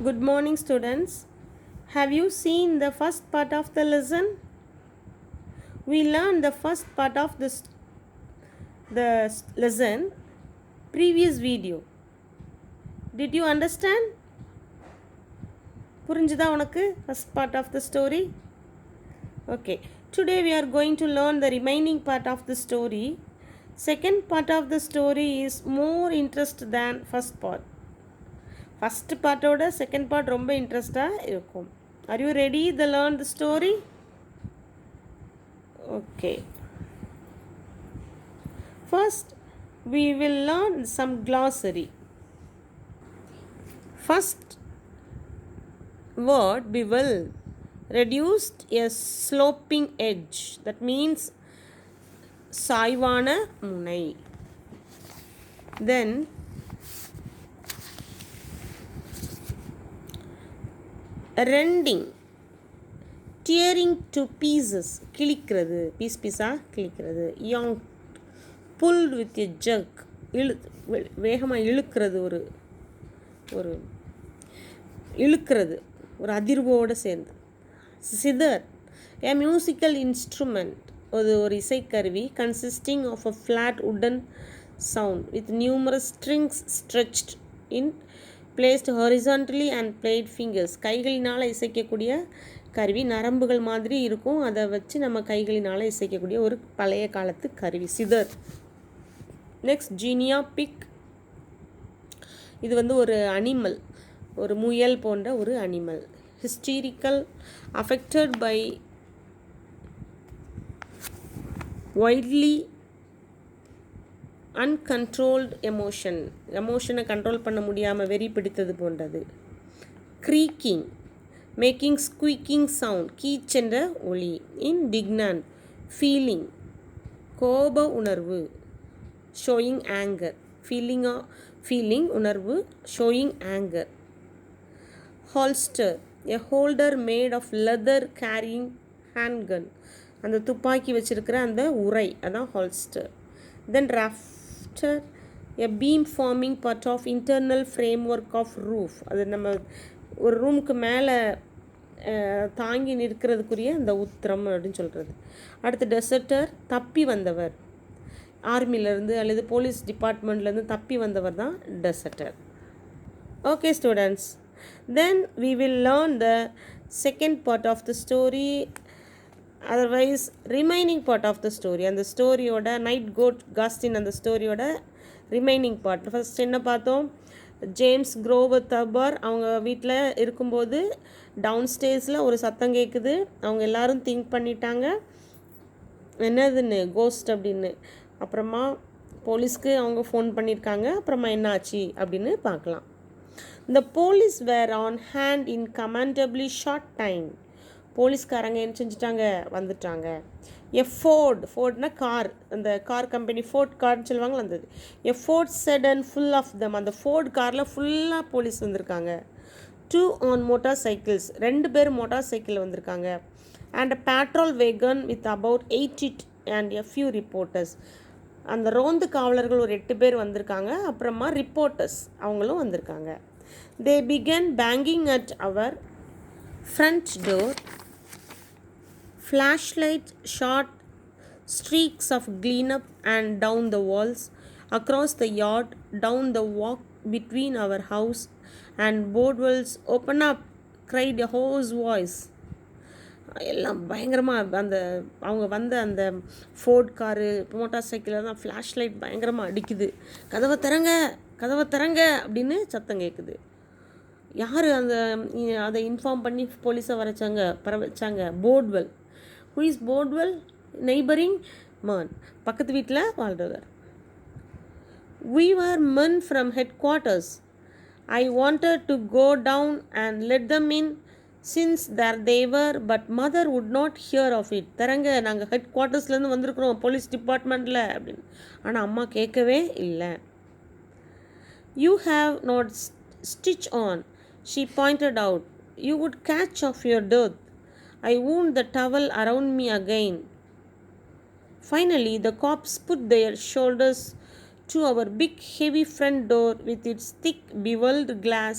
Good morning, students. Have you seen the first part of the lesson? We learned the first part of the lesson previous video. Did you understand? புரிஞ்சுதா உனக்கு first part of the story? Okay. Today we are going to learn the remaining part of the story. Second part of the story is more interest than first part. First பார்ட்டோட second part ரொம்ப இன்ட்ரெஸ்டாக இருக்கும். Are you ready to learn the story? Okay. First we will learn some glossary. First word we will reduced a sloping edge. That means சாய்வான முனை. Then rending, tearing to pieces, கிழிக்கிறது, பீஸாக கிழிக்கிறது. young, pulled with a jerk, வேகமாக இழுக்கிறது, ஒரு இழுக்கிறது, ஒரு அதிர்வோடு சேர்ந்து. சிதர், a musical instrument, ஒரு இசைக்கருவி consisting of a flat wooden sound with numerous strings stretched in placed horizontally and played fingers. கைகளினால் இசைக்கக்கூடிய கருவி, நரம்புகள் மாதிரி இருக்கும், அதை வச்சு நம்ம கைகளினால் இசைக்கக்கூடிய ஒரு பழைய காலத்து கருவி சிதர். நெக்ஸ்ட் ஜீனியா பிக், இது ஒரு அனிமல், ஒரு முயல் போன்ற ஒரு animal. Hysterical, affected by wildly uncontrolled எமோஷனை கண்ட்ரோல் பண்ண முடியாமல் வெறி பிடித்தது போன்றது. க்ரீக்கிங், மேக்கிங் ஸ்குவீக்கிங் சவுண்ட், கீச் என்ற ஒளி. இன்டிக்னன்ட், ஃபீலிங், கோப உணர்வு. ஷோயிங் ஆங்கர், ஃபீலிங் உணர்வு, showing anger. Holster, a holder made of leather carrying handgun, அந்த துப்பாக்கி வச்சிருக்கிற அந்த உரை, அதான் ஹால்ஸ்டர். Then rafter, a beam forming part of internal framework of roof, அது நம்ம ஒரு ரூமுக்கு மேலே தாங்கி நிற்கிறதுக்குரிய அந்த உத்திரம் அப்படின்னு சொல்கிறது. அடுத்து டெசர்ட்டர், தப்பி வந்தவர், ஆர்மிலேருந்து அல்லது போலீஸ் டிபார்ட்மெண்ட்லேருந்து தப்பி வந்தவர் தான் deserter. Okay students, then we will learn the second part of the story. Otherwise remaining part of the story, அந்த ஸ்டோரியோட நைட் கோட் காஸ்டின் அந்த ஸ்டோரியோட ரிமைனிங் பார்ட். ஃபஸ்ட் என்ன பார்த்தோம்? ஜேம்ஸ் க்ரோவர் தபார் அவங்க வீட்டில் இருக்கும்போது டவுன் ஸ்டேர்ஸில் ஒரு சத்தம் கேட்குது. அவங்க எல்லோரும் திங்க் பண்ணிட்டாங்க என்னதுன்னு, கோஸ்ட் அப்படின்னு. அப்புறமா போலீஸ்க்கு அவங்க ஃபோன் பண்ணியிருக்காங்க. அப்புறமா என்ன ஆச்சு அப்படின்னு பார்க்கலாம். The police were on hand in commendably short time. போலீஸ்காரங்க என்ன செஞ்சுட்டாங்க, வந்துட்டாங்க. ஃபோர்ட்னா கார், அந்த கார் கம்பெனி ஃபோர்ட் கார்னு சொல்லுவாங்களா அந்த. Ford sedan full of them, அந்த ஃபோர்ட் காரில் ஃபுல்லாக போலீஸ் வந்திருக்காங்க. 2 on motor cycles, 2 பேர் மோட்டார் சைக்கிள் வந்திருக்காங்க. And a patrol wagon with about 80 and a few reporters, அந்த ரோந்து காவலர்கள் ஒரு 8 பேர் வந்திருக்காங்க. அப்புறமா ரிப்போர்ட்டர்ஸ் அவங்களும் வந்திருக்காங்க. They began banging at our front door. Flashlight shot streaks of gleam up and down the walls, across the yard, down the walk between our house and Boardwell's. Open up, cried a hoarse voice. எல்லாம் பயங்கரமாக அந்த அவங்க வந்த அந்த fort car motor சைக்கிளில் தான் flashlight பயங்கரமாக அடிக்குது. கதவை திறங்க அப்படின்னு சத்தம் கேட்குது. யார் அதை இன்ஃபார்ம் பண்ணி போலீஸை வர வச்சாங்க? போர்ட்வெல். Who is போர்ட்வெல்? நெய்பரிங் மேன், பக்கத்து வீட்டில் வாழ்றவர். We were men from headquarters. I wanted to go down and let them in since there they were, but mother would not hear of it. தரங்க, நாங்கள் ஹெட் குவார்ட்டர்ஸ்லேருந்து வந்திருக்கிறோம் police டிபார்ட்மெண்ட்டில் அப்படின்னு. ஆனால் அம்மா கேட்கவே இல்லை. You have not stitch on, she pointed out. You would catch of your death. I wound the towel around me again. Finally, the cops put their shoulders to our big heavy front door with its thick beveled glass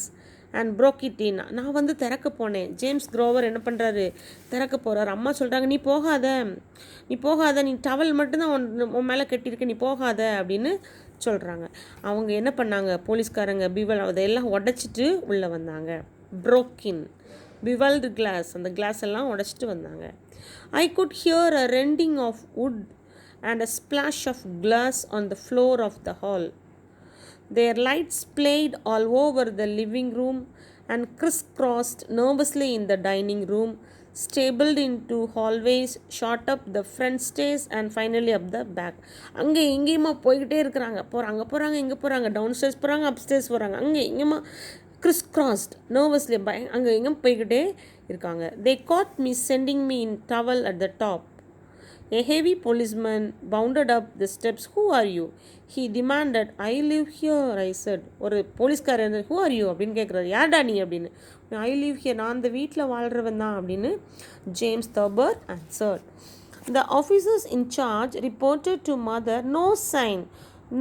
and broke it in. நான் வந்து திறக்க போனேன். James Grover என்ன பண்ணுறாரு, திறக்க போகிறார். அம்மா சொல்கிறாங்க, நீ போகாத, நீ டவல் மட்டும்தான் உன் மேலே கட்டியிருக்க, நீ போகாத அப்படின்னு சொல்கிறாங்க. அவங்க என்ன பண்ணாங்க, போலீஸ்காரங்க அதையெல்லாம் உடச்சிட்டு உள்ளே வந்தாங்க. broke in, beveled glass, அந்த கிளாஸ் எல்லாம் உடச்சிட்டு வந்தாங்க. I could hear a rending of wood and a splash of glass on the floor of the hall. Their lights played all over the living room and crisscrossed nervously in the dining room, stabled into hallways, shot up the front stairs and finally up the back. அங்கே எங்கேயுமா போய்கிட்டே இருக்கிறாங்க, போகிறாங்க இங்கே போகிறாங்க, down stairs போகிறாங்க, அப் stairs போகிறாங்க, அங்கே எங்கேயுமா crisscrossed nervously அங்கே எங்கேயும் போய்கிட்டே இருக்காங்க. They caught me sending me in towel at the top. A heavy policeman bounded up the steps. Who are you? He demanded. I live here, I said. ஒரு போலீஸ்காரர், who are you அப்படின்னு கேட்குறாரு, யார்டா நீ அப்படின்னு. I live here, நான் அந்த வீட்டில் வாழ்கிறவன் தான் அப்படின்னு James Thurber answered. The officers in charge reported to mother. No sign,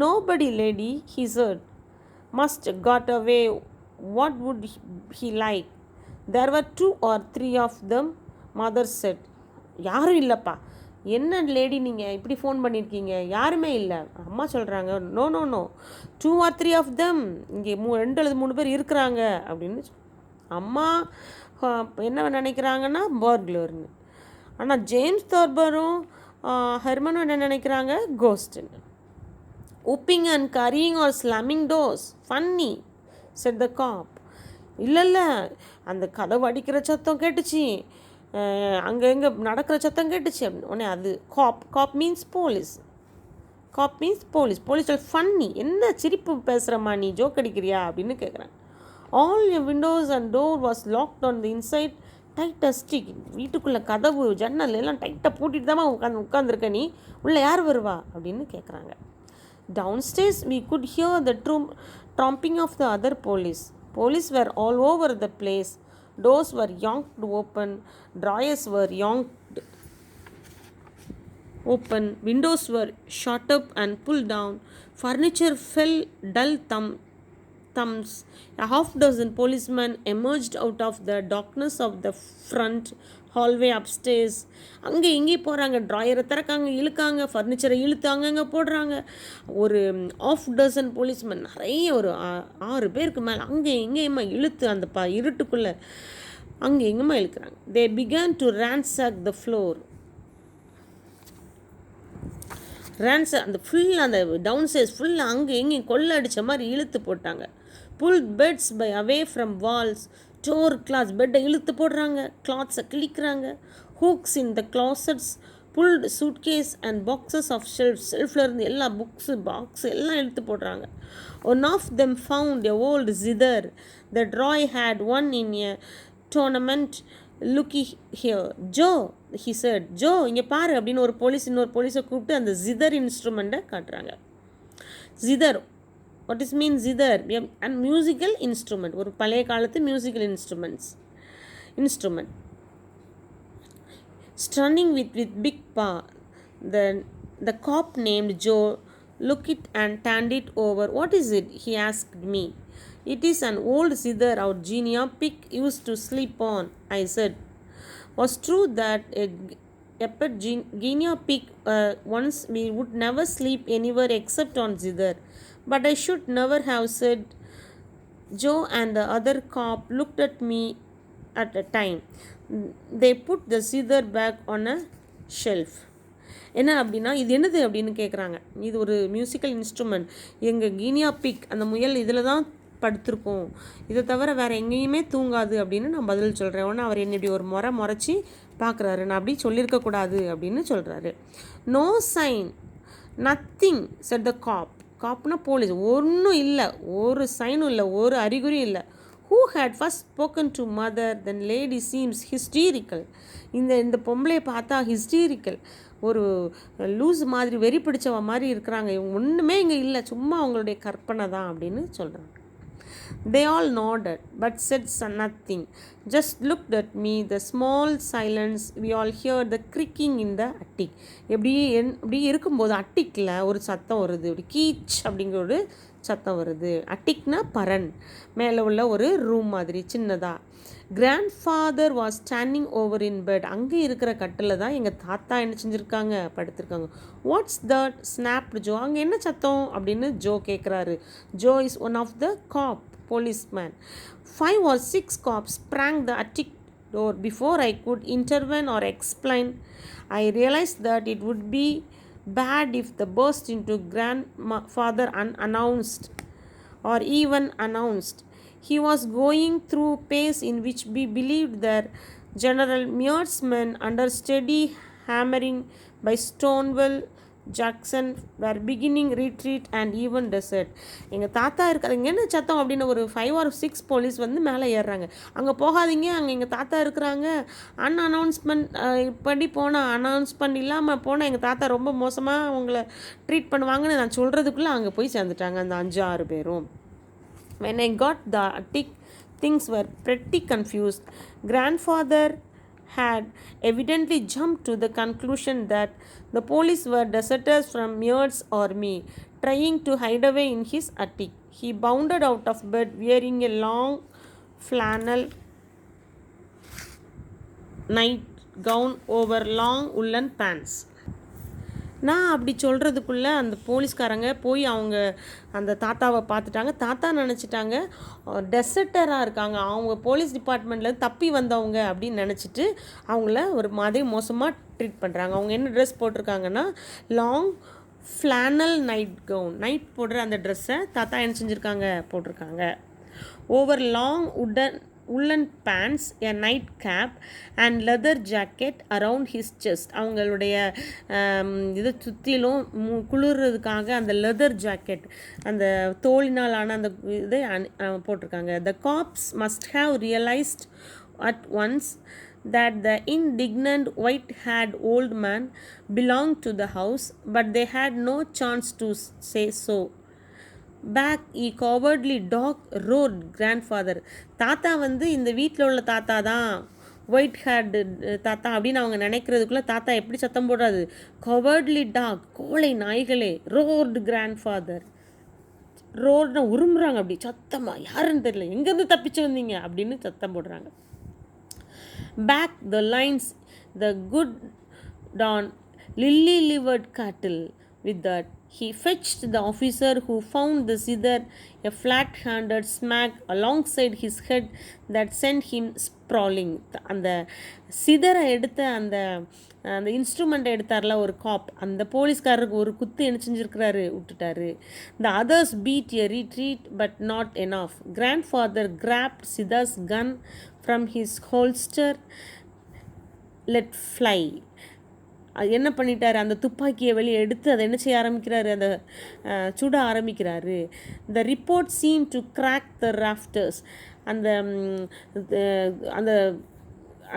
nobody lady, he said. Must got away. What would he like? There were 2 or 3 of them, mother said. யாரும் இல்லைப்பா, என்ன lady நீங்கள் இப்படி phone பண்ணியிருக்கீங்க, யாருமே இல்லை. அம்மா சொல்கிறாங்க, நோ 2 or 3 of them, இங்கே 2 அல்லது 3 பேர் இருக்கிறாங்க அப்படின்னு. அம்மா என்ன நினைக்கிறாங்கன்னா பர்க்லர்னு. ஆனால் ஜேம்ஸ் தர்பரும் ஹெர்மனும் என்ன நினைக்கிறாங்க, கோஸ்ட்டுன்னு. Whooping and carrying or slamming doors, funny, said the cop. இல்லை அந்த கதவு அடிக்கிற சத்தம் கேட்டுச்சு, அங்கே எங்கே நடக்கிற சத்தம் கேட்டுச்சு அப்படின்னு. உடனே அது காப் மீன்ஸ் போலீஸ். போலீஸ் ஃபன்னி, என்ன சிரிப்பு பேசுகிறம்மா, நீ ஜோக் அடிக்கிறியா அப்படின்னு கேட்குறேன். All your windows and door was locked on the inside tight as stick. வீட்டுக்குள்ளே கதவு ஜன்னல் எல்லாம் டைட்டாக பூட்டிட்டு தான் உட்காந்துருக்க, நீ உள்ளே யார் வருவா அப்படின்னு கேட்குறாங்க. Downstairs we could hear the tromping of the other police. Police were all over the place. Doors were yanked open, drawers were yanked open, windows were shot up and pulled down, furniture fell dull thumbs. A half dozen policemen emerged out of the darkness of the front hallway upstairs. அங்கே இங்கே போகிறாங்க, ட்ராயரை திறக்காங்க, இழுக்காங்க, ஃபர்னிச்சரை இழுத்து அங்கங்கே போடுறாங்க. ஒரு ½ dozen policeman, நிறைய ஒரு 6 பேருக்கு மேலே அங்கே எங்கேயுமா இழுத்து அந்த இருட்டுக்குள்ளே அங்கே எங்கேயுமா இழுக்கிறாங்க. They began to ransack the floor. அந்த ஃபுல்லாக அந்த டவுன் ஸ்டேர்ஸ் ஃபுல்லாக அங்கே எங்கேயும் கொள்ளை அடித்த மாதிரி இழுத்து போட்டாங்க. pulled beds by away from walls, tore cloths, பெட்டை இழுத்து போடுறாங்க, கிளாத்ஸை கிழிக்கிறாங்க. hooks in the closets, pulled suitcase and boxes of ஷெல்ஃபில் இருந்து எல்லா பாக்ஸ் எல்லாம் இழுத்து போடுறாங்க. One of them found a old zither that Roy had won in a tournament. Looky here, Joe, he said. Joe, இங்கே பாரு அப்படின்னு இன்னொரு போலீஸை கூப்பிட்டு அந்த ஜிதர் இன்ஸ்ட்ருமெண்ட்டை காட்டுறாங்க. ஜிதர், what is mean zither? And musical instrument, ஒரு பழைய காலத்து musical instrument. Stunning with big paw, the cop named Joe looked it and turned it over. What is it? He asked me. It is an old zither our Genia Pick used to sleep on, I said. Was true that a pet Genia Pick once we would never sleep anywhere except on zither. But I should never have said. Joe and the other cop looked at me at a time. They put the zither back on a shelf. என்ன அப்படின்னா, இது என்னது அப்படின்னு கேட்குறாங்க. இது ஒரு musical instrument, எங்கள் Kenya big அந்த முயல் இதில் தான் படுத்திருக்கோம், இதை தவிர வேறு எங்கேயுமே தூங்காது அப்படின்னு நான் பதில் சொல்கிறேன். உடனே அவர் என்னுடைய ஒரு முறைச்சி பார்க்குறாரு, நான் அப்படி சொல்லியிருக்கக்கூடாது அப்படின்னு சொல்கிறாரு. நோ சைன், நத்திங், செட் த காப்னா போலீஸ். ஒன்றும் இல்லை, ஒரு சைனும் இல்லை, ஒரு அறிகுறியும் இல்லை. Who had first spoken to mother? Then lady seems hysterical. இந்த பொம்பளையை பார்த்தா ஹிஸ்டீரிக்கல், ஒரு லூஸ் மாதிரி, வெறி பிடிச்சவ மாதிரி இருக்கிறாங்க, இவங்க ஒன்றுமே இங்கே இல்லை, சும்மா அவங்களுடைய கற்பனை தான் அப்படின்னு சொல்கிறாங்க. They all nodded but said nothing, just looked at me. The small silence, we all heard the creaking in the attic. இப்படி இருக்கும்போது அட்டிக்கில் ஒரு சத்தம் வருது, இப்படி கீச் அப்படிங்கிற ஒரு சத்தம் வருது. அட்டிக்னா பரன், மேலே உள்ள ஒரு ரூம் மாதிரி சின்னதாக. Grandfather was standing over in bed. அங்கே இருக்கிற கட்டில் தான் எங்கள் தாத்தா என்ன செஞ்சுருக்காங்க, படுத்திருக்காங்க. What's that snapped Joe. அங்கே என்ன சத்தம் அப்படின்னு ஜோ கேட்குறாரு. Joe is one of the cop policeman. 5 or 6 cops sprang the attic door. Before I could intervene or explain, I realized that it would be bad if they burst into grandfather unannounced or even announced. He was going through a phase in which we believed that General Meade's men, under steady hammering by Stonewall Jackson, were beginning retreat and even desert. எங்கள் தாத்தா இருக்கிறாங்க என்ன சத்தம் அப்படின்னு ஒரு 5 or 6 police வந்து மேலே ஏறுறாங்க. அங்கே போகாதீங்க, அங்கே எங்கள் தாத்தா இருக்கிறாங்க. அன்அனௌன்ஸ்மெண்ட் படி போனால், அனௌன்ஸ்மெண்ட் இல்லாமல் போனால் எங்கள் தாத்தா ரொம்ப மோசமாக அவங்கள ட்ரீட் பண்ணுவாங்கன்னு நான் சொல்கிறதுக்குள்ளே அங்கே போய் சேர்ந்துட்டாங்க அந்த 5-6 பேரும். When I got the attic, things were pretty confused. Grandfather had evidently jumped to the conclusion that the police were deserters from Meade's army, trying to hide away in his attic. He bounded out of bed wearing a long flannel nightgown over long woolen pants. நான் அப்படி சொல்கிறதுக்குள்ளே அந்த போலீஸ்காரங்க போய் அவங்க அந்த தாத்தாவை பார்த்துட்டாங்க. தாத்தா நினச்சிட்டாங்க டெசர்ட்டராக இருக்காங்க, அவங்க போலீஸ் டிபார்ட்மெண்ட்டில் தப்பி வந்தவங்க அப்படின்னு நினச்சிட்டு அவங்கள ஒரு மாதிரி மோசமாக ட்ரீட் பண்ணுறாங்க. அவங்க என்ன ட்ரெஸ் போட்டிருக்காங்கன்னா long flannel nightgown, night போடுற அந்த ட்ரெஸ்ஸை தாத்தா என்ன செஞ்சுருக்காங்க, போட்டிருக்காங்க. Over long woolen pants, a night cap and leather jacket around his chest. அவங்களுடைய இதை சுற்றிலும் குளிர்றதுக்காக அந்த லெதர் ஜாக்கெட், அந்த தோலினாலான அந்த இதை போட்டிருக்காங்க. The cops must have realized at once that the indignant white-haired old man belonged to the house, but they had no chance to say so. Back ye cowardly dog roared grandfather. தாத்தா வந்து இந்த வீட்டில் உள்ள தாத்தா தான், white haired தாத்தா அப்படின்னு அவங்க நினைக்கிறதுக்குள்ளே தாத்தா எப்படி சத்தம் போடுறாரு, கவர்ட்லி டாக், கோழை நாய்களே, ரோடு கிராண்ட்ஃபாதர். ரோடுனா உருமுறாங்க அப்படி சத்தமாக, யாருன்னு தெரியல, எங்கேருந்து தப்பிச்சு வந்தீங்க அப்படின்னு சத்தம் போடுறாங்க. Back the lines the goddamn lily livered cattle. With that, he fetched the officer who found the zither, a flat-handed smack alongside his head that sent him sprawling. அந்த சிதரை எடுத்த அந்த இன்ஸ்ட்ருமெண்ட்டை எடுத்தார்ல ஒரு காப், அந்த போலீஸ்காரருக்கு ஒரு குத்து என்ன செஞ்சுருக்கிறாரு, விட்டுட்டாரு. The others beat a retreat but not enough. Grandfather grabbed Siddha's gun from his holster, let fly. அது என்ன பண்ணிட்டார், அந்த துப்பாக்கியை வெளியே எடுத்து அதை என்ன செய்ய ஆரம்பிக்கிறாரு, அதை சுட ஆரம்பிக்கிறாரு. The report seem to crack the rafters. அந்த அந்த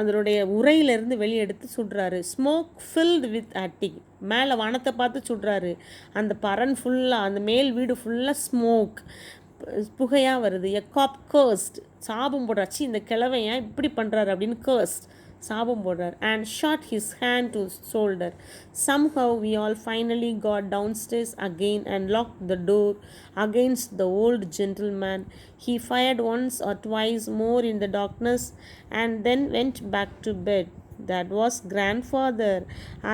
அதனுடைய உரையிலிருந்து வெளியே எடுத்து சுடுறாரு. ஸ்மோக் ஃபில்டு வித் அட்டிக், மேலே வானத்தை பார்த்து சுடுறாரு. அந்த பரன் ஃபுல்லாக, அந்த மேல் வீடு ஃபுல்லாக ஸ்மோக், புகையாக வருது. எ காப் கர்ஸ்ட், சாபம் போடுறாச்சு, இந்த கிழவன் ஏன் இப்படி பண்ணுறாரு அப்படின்னு கர்ஸ்ட், சாபம் போடுறார். And shot his hand to shoulder. somehow we all finally got downstairs again and locked the door against the old gentleman. He fired once or twice more in the darkness and then went back to bed. That was grandfather,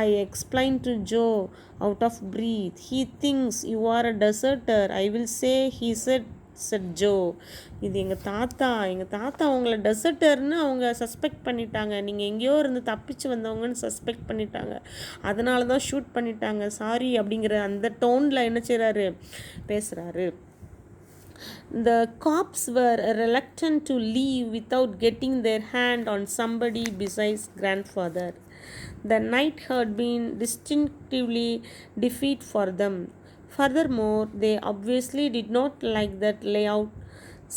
I explained to Joe, out of breath. He thinks you are a deserter, I will say, he said Joe. இது எங்கள் தாத்தா அவங்கள டெசர்ட்டர்னு அவங்க suspect பண்ணிட்டாங்க, நீங்கள் எங்கேயோ இருந்து தப்பிச்சு வந்தவங்கன்னு சஸ்பெக்ட் பண்ணிட்டாங்க, அதனால தான் ஷூட் பண்ணிட்டாங்க, சாரி அப்படிங்கிற அந்த டோனில் என்ன செய்கிறாரு, பேசுகிறாரு. The cops were reluctant to leave without getting their hand on somebody besides grandfather. The night had been distinctively defeat for them. Furthermore, they obviously did not like that layout.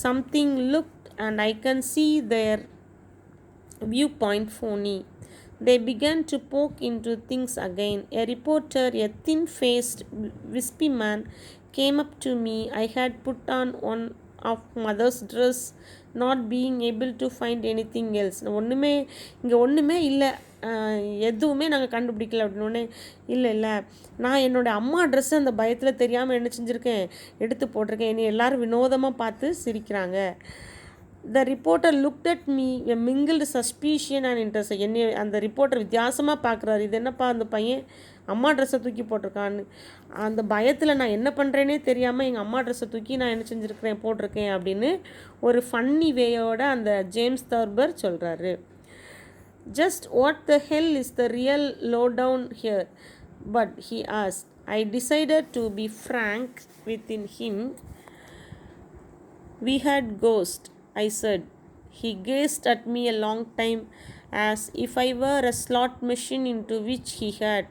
Something looked, and I can see their viewpoint, phony. They began to poke into things again. A reporter, a thin-faced, wispy man, came up to me. I had put on one of mother's dress, not being able to find anything else. இங்கே ஒன்றுமே இல்லை, எதுவுமே நாங்கள் கண்டுபிடிக்கல அப்படின்னோடனே, இல்லை நான் என்னோடய அம்மா ட்ரெஸ்ஸை அந்த பயத்தில் தெரியாமல் என்ன செஞ்சுருக்கேன், எடுத்து போட்டிருக்கேன். என்னை எல்லோரும் வினோதமாக பார்த்து சிரிக்கிறாங்க. The reporter looked at me a mingled suspicion and interest. என்னை அந்த ரிப்போர்ட்டர் வித்தியாசமாக பார்க்குறாரு. இது என்னப்பா அந்த பையன் அம்மா ட்ரெஸ்ஸை தூக்கி போட்டிருக்கான்னு. அந்த பயத்தில் நான் என்ன பண்ணுறேனே தெரியாமல் எங்கள் அம்மா ட்ரெஸ்ஸை தூக்கி நான் என்ன செஞ்சுருக்கிறேன், போட்டிருக்கேன் அப்படின்னு ஒரு ஃபன்னி வேயோட அந்த ஜேம்ஸ் தர்பர் சொல்கிறாரு. Just what the hell is the real lowdown here? But he asked. I decided to be frank within him. We had ghost, I said. He gazed at me a long time as if I were a slot machine into which he had,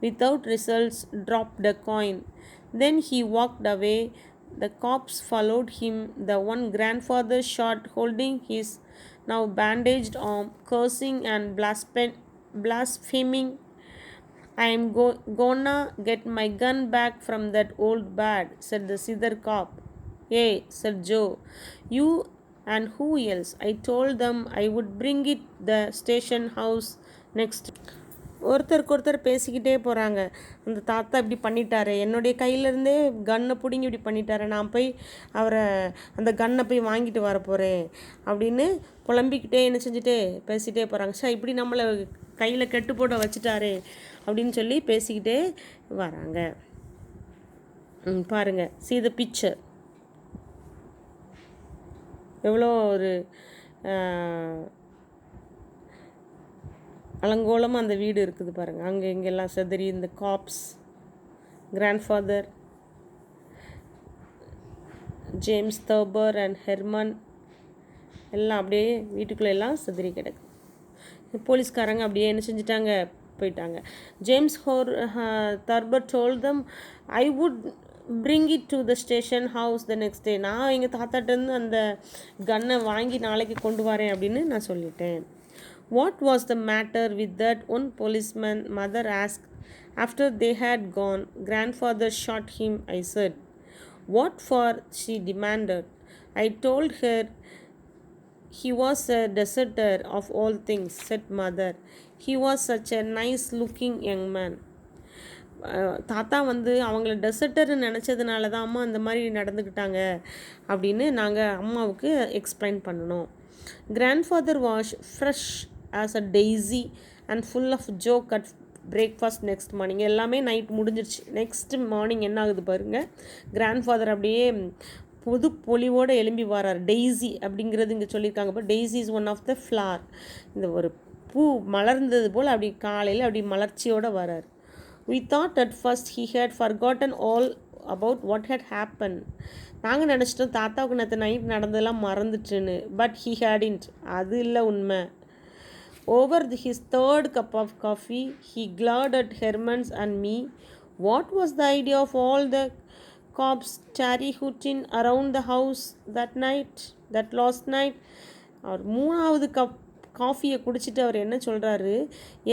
without results, dropped a coin. Then he walked away. The cops followed him, the one grandfather shot holding his now bandaged arm, cursing and blaspheming. I am gonna get my gun back from that old bad, said the other cop. Hey, said Joe. You and who else? I told them I would bring it the station house next. ஒருத்தருக்கு பேசிக்கிட்டே போகிறாங்க. அந்த தாத்தா இப்படி பண்ணிட்டாரு, என்னுடைய கையிலேருந்தே கன்னை பிடிங்கி இப்படி பண்ணிட்டாரு, நான் போய் அவரை அந்த கன்னை போய் வாங்கிட்டு வர போகிறேன் அப்படின்னு புலம்பிக்கிட்டே என்ன செஞ்சுட்டே பேசிகிட்டே போகிறாங்க. சார் இப்படி நம்மளை கையில் கெட்டு போட வச்சுட்டாரு அப்படின்னு சொல்லி பேசிக்கிட்டே வராங்க. பாருங்கள், see the picture. எவ்வளோ ஒரு அலங்கோலமாக அந்த வீடு இருக்குது பாருங்கள். அங்கே இங்கெல்லாம் செதறி இந்த cops, grandfather James Thurber and Herman எல்லாம் அப்படியே வீட்டுக்குள்ளே எல்லாம் செதறி கிடக்கு. போலீஸ்காரங்க அப்படியே என்ன செஞ்சிட்டாங்க, போயிட்டாங்க. James Thurber told them I would bring it to the station house the next day. நான் எங்கள் தாத்தாட்டேருந்து அந்த கன்னை வாங்கி நாளைக்கு கொண்டு வரேன் அப்படின்னு நான் சொல்லிட்டேன். What was the matter with that one policeman? Mother asked. After they had gone, grandfather shot him, I said. What for? She demanded. I told her he was a deserter of all things, said mother. He was such a nice looking young man. தாத்தா அவங்கள டெசர்ட்டர்னு நினச்சதுனால தான் அம்மா அந்த மாதிரி நடந்துக்கிட்டாங்க அப்படின்னு நாங்கள் அம்மாவுக்கு explain பண்ணணும். Grandfather was fresh as a daisy and full of joke at breakfast next morning. எல்லாமே நைட் முடிஞ்சிருச்சு. நெக்ஸ்ட் மார்னிங் என்ன ஆகுது பாருங்கள், கிராண்ட்ஃபாதர் அப்படியே புது பொலிவோடு எழும்பி வரார். டெய்ஸி அப்படிங்கிறது இங்கே சொல்லியிருக்காங்க. இப்போ Daisy is one of the flower. இந்த ஒரு பூ மலர்ந்தது போல் அப்படி காலையில் அப்படி மலர்ச்சியோடு வரார். We thought at first he had forgotten all about what had happened. நாங்கள் நினச்சிட்டோம் தாத்தாவுக்கு நேற்று நைட் நடந்ததெல்லாம் மறந்துட்டுன்னு. But he hadn't. அது இல்லை உண்மை. Over his third cup of coffee, he glared at Herman's and me. What was the idea of all the cops tarry-hooting around the house that last night? அவர் மூணாவது காஃபியை குடிச்சிட்டு அவர் என்ன சொல்கிறாரு,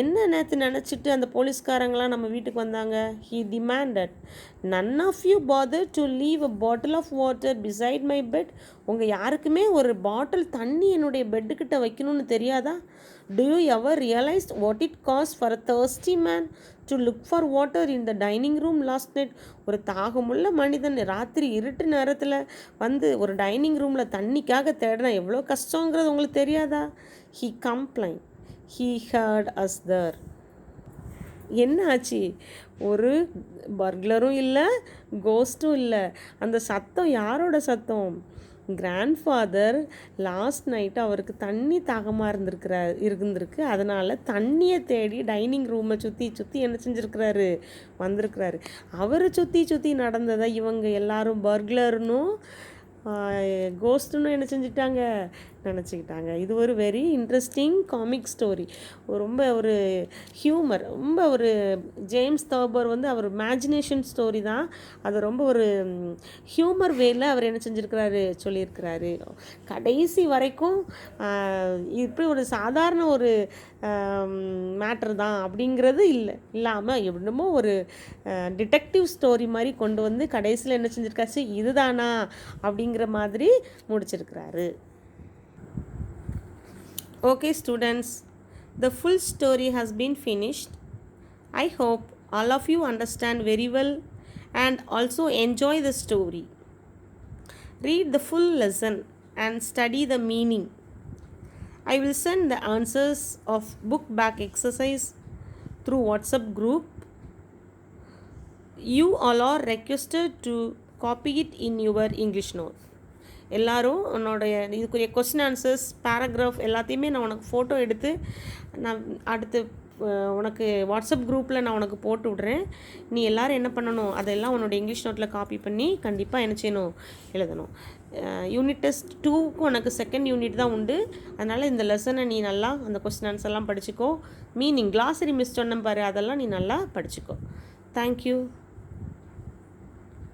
என்ன நேற்று நினச்சிட்டு அந்த போலீஸ்காரங்களாம் நம்ம வீட்டுக்கு வந்தாங்க. He demanded. None of you bothered to leave a bottle of water beside my bed. உங்கள் யாருக்குமே ஒரு பாட்டில் தண்ணி என்னுடைய பெட்டுக்கிட்ட வைக்கணும்னு தெரியாதா? Do you ever realize what it costs for a thirsty man to look for water in the dining room last night? ஒரு தாகமுள்ள மனிதன் ராத்திரி இருட்டு நேரத்தில் ஒரு டைனிங் ரூமில் தண்ணிக்காக தேடினா எவ்வளோ கஷ்டங்கிறது உங்களுக்கு தெரியாதா? He complained. He heard us there. என்ன ஆச்சு? ஒரு பர்க்லரும் இல்லை, கோஸ்ட்டும் இல்லை. அந்த சத்தம் யாரோட சத்தம்? கிராண்ட்ஃபாதர் லாஸ்ட் நைட்டு அவருக்கு தண்ணி தாகமாக இருந்திருக்கு. அதனால் தண்ணியை தேடி டைனிங் ரூமை சுற்றி என்ன செஞ்சுருக்கிறாரு, வந்திருக்கிறாரு. அவரை சுற்றி நடந்ததை இவங்க எல்லாரும் பர்க்லர்னும் கோஸ்ட்டுன்னு என்ன செஞ்சுட்டாங்க, நினச்சிக்கிட்டாங்க. இது ஒரு வெரி இன்ட்ரெஸ்டிங் காமிக் ஸ்டோரி. ரொம்ப ஒரு ஹியூமர், ரொம்ப ஒரு ஜேம்ஸ் தர்பர் வந்து அவர் இமேஜினேஷன் ஸ்டோரி தான். அது ரொம்ப ஒரு ஹியூமர் வேல அவர் என்ன செஞ்சுருக்கிறாரு, சொல்லியிருக்கிறாரு. கடைசி வரைக்கும் இப்படி ஒரு சாதாரண ஒரு மேட்டர் தான் அப்படிங்கிறது இல்லாமல் என்னமோ ஒரு டிடெக்டிவ் ஸ்டோரி மாதிரி கொண்டு வந்து கடைசியில் என்ன செஞ்சுருக்காச்சு, இதுதானா அப்படிங்கிற மாதிரி முடிச்சிருக்கிறாரு. Okay students, the full story has been finished. I hope all of you understand very well and also enjoy the story. Read the full lesson and study the meaning. I will send the answers of book back exercise through WhatsApp group. You all are requested to copy it in your English note. எல்லோரும் உன்னோடைய இதுக்குரிய question answers paragraph எல்லாத்தையுமே நான் உனக்கு photo எடுத்து நான் அடுத்து உனக்கு WhatsApp குரூப்பில் நான் உனக்கு போட்டு விட்றேன். நீ எல்லோரும் என்ன பண்ணணும், அதெல்லாம் உன்னோட இங்கிலீஷ் நோட்டில் காப்பி பண்ணி கண்டிப்பாக என்ன செய்யணும், எழுதணும். யூனிட் டெஸ்ட் 2க்கு உனக்கு செகண்ட் யூனிட் தான் உண்டு. அதனால் இந்த லெசனை நீ நல்லா அந்த கொஸ்டின் ஆன்சர்லாம் படிச்சுக்கோ. மீனிங் கிளாஸரி மிஸ் சொன்ன பாரு, அதெல்லாம் நீ நல்லா படிச்சுக்கோ. தேங்க்யூ.